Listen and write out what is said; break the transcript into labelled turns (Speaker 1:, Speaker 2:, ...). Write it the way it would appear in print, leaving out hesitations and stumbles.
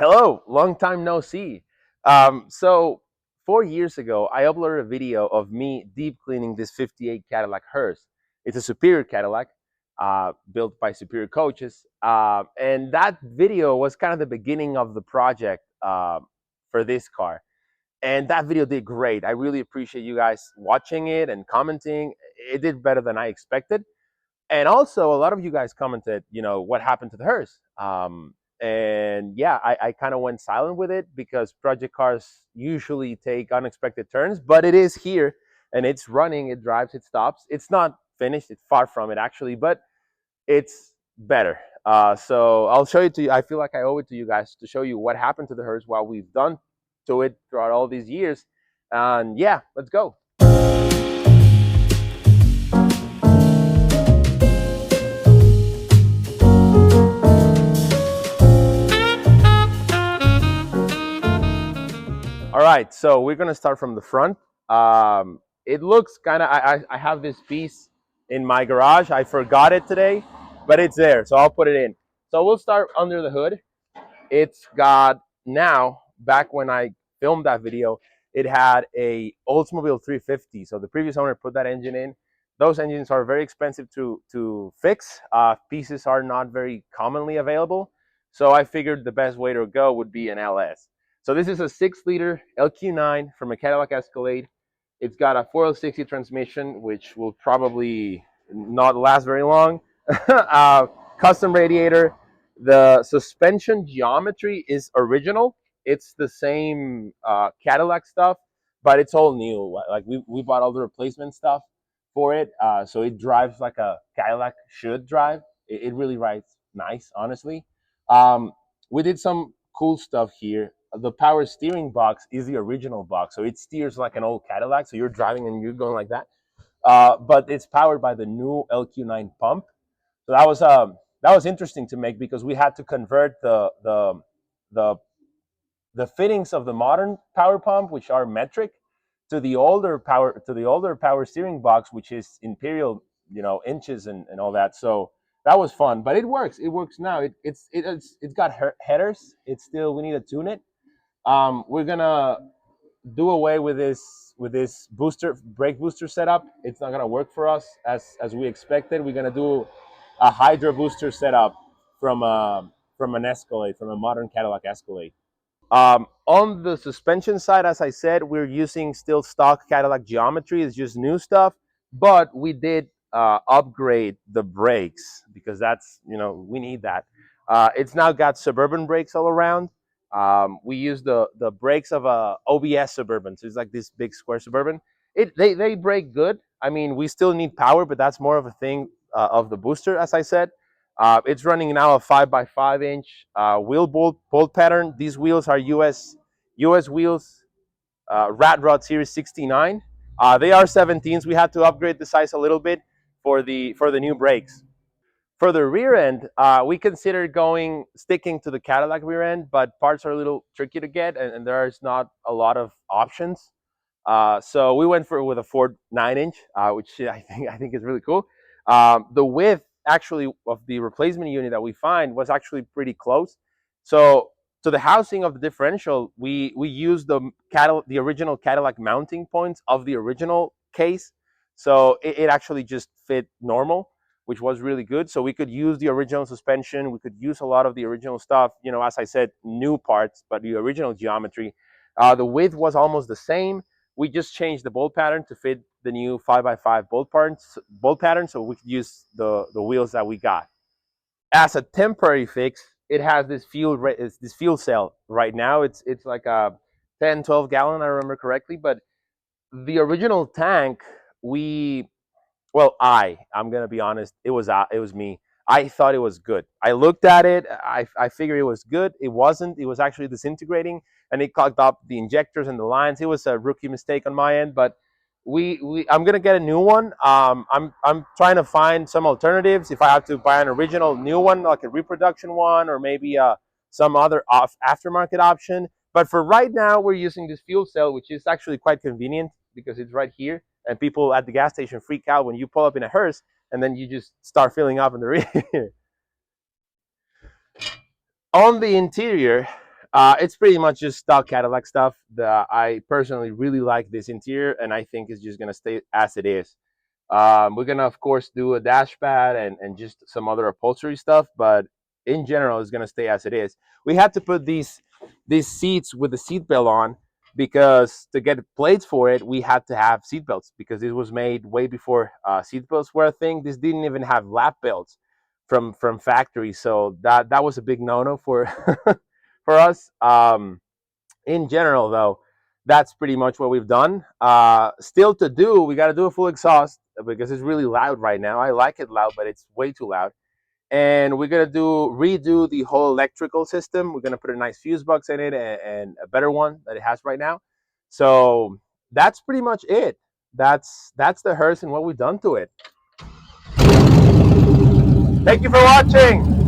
Speaker 1: Hello, long time no see. So 4 years ago, I uploaded a video of me deep cleaning this 58 Cadillac Hearse. It's a Superior Cadillac, built by Superior coaches. And that video was kind of the beginning of the project for this car. And that video did great. I really appreciate you guys watching it and commenting. It did better than I expected. And also, a lot of you guys commented, what happened to the hearse. And yeah, I kind of went silent with it because project cars usually take unexpected turns, but it is here and it's running, it drives, it stops. It's not finished, it's far from it actually, but it's better. So I'll show it to you. I feel like I owe it to you guys to show you what happened to the hearse, what we've done to it throughout all these years. And yeah, let's go. All right, so we're gonna start from the front. It looks kind of. I have this piece in my garage. I forgot it today, but it's there, so I'll put it in. So we'll start under the hood. It's got now. Back when I filmed that video, it had a Oldsmobile 350. So the previous owner put that engine in. Those engines are very expensive to fix. Pieces are not very commonly available. So I figured the best way to go would be an LS. So this is a 6-liter LQ9 from a Cadillac Escalade. It's got a 460 transmission, which will probably not last very long. Custom radiator. The suspension geometry is original. It's the same Cadillac stuff, but it's all new. Like we bought all the replacement stuff for it, so it drives like a Cadillac should drive. It really rides nice, honestly. Um, we did some cool stuff here. The power steering box is the original box, so it steers like an old Cadillac. So you're driving and you're going like that, but it's powered by the new LQ9 pump. So that was interesting to make because we had to convert the the fittings of the modern power pump, which are metric, to the older power steering box, which is imperial, inches and all that. So that was fun, but it works. It works now. It's got headers. It's still, we need to tune it. We're gonna do away with this booster brake booster setup. It's not gonna work for us as we expected. We're gonna do a hydro booster setup from an Escalade, from a modern Cadillac Escalade. On the suspension side, as I said, we're using still stock Cadillac geometry. It's just new stuff, but we did upgrade the brakes because we need that. It's now got Suburban brakes all around. We use the brakes of a OBS Suburban, so it's like this big square Suburban. They brake good. I mean, we still need power, but that's more of a thing of the booster, as I said. It's running now a 5x5 inch wheel bolt pattern. These wheels are US wheels, Rat Rod Series 69. They are 17s. We had to upgrade the size a little bit for the new brakes. For the rear end, we considered sticking to the Cadillac rear end, but parts are a little tricky to get, and there's not a lot of options. So we went with a Ford 9-inch, which I think is really cool. The width actually of the replacement unit that we find was actually pretty close. So to the housing of the differential, we used the original Cadillac mounting points of the original case. So it actually just fit normal, which was really good. So we could use the original suspension. We could use a lot of the original stuff. As I said, new parts, but the original geometry. The width was almost the same. We just changed the bolt pattern to fit the new 5x5 bolt pattern, so we could use the wheels that we got. As a temporary fix, it has this fuel cell right now. It's like a 10-12 gallon, I remember correctly, but the original tank, I'm gonna be honest, it was me. I thought it was good. I looked at it. I figured it was good. It wasn't. It was actually disintegrating, and it clogged up the injectors and the lines. It was a rookie mistake on my end, but I'm gonna get a new one. I'm trying to find some alternatives. If I have to buy an original new one, like a reproduction one, or maybe some other aftermarket option. But for right now, we're using this fuel cell, which is actually quite convenient because it's right here, and people at the gas station freak out when you pull up in a hearse and then you just start filling up in the rear. On the interior, It's pretty much just stock Cadillac stuff. I personally really like this interior, and I think it's just gonna stay as it is. We're gonna, of course, do a dash pad and just some other upholstery stuff, but in general, it's gonna stay as it is. We had to put these seats with the seat belt on because to get plates for it, we had to have seat belts because this was made way before seat belts were a thing. This didn't even have lap belts from factory, so that was a big no-no for for us. In general, though, that's pretty much what we've done. Still to do, we got to do a full exhaust because it's really loud right now. I like it loud, but it's way too loud. And we're gonna redo the whole electrical system. We're gonna put a nice fuse box in it and a better one that it has right now. So that's pretty much it. That's the hearse and what we've done to it. Thank you for watching.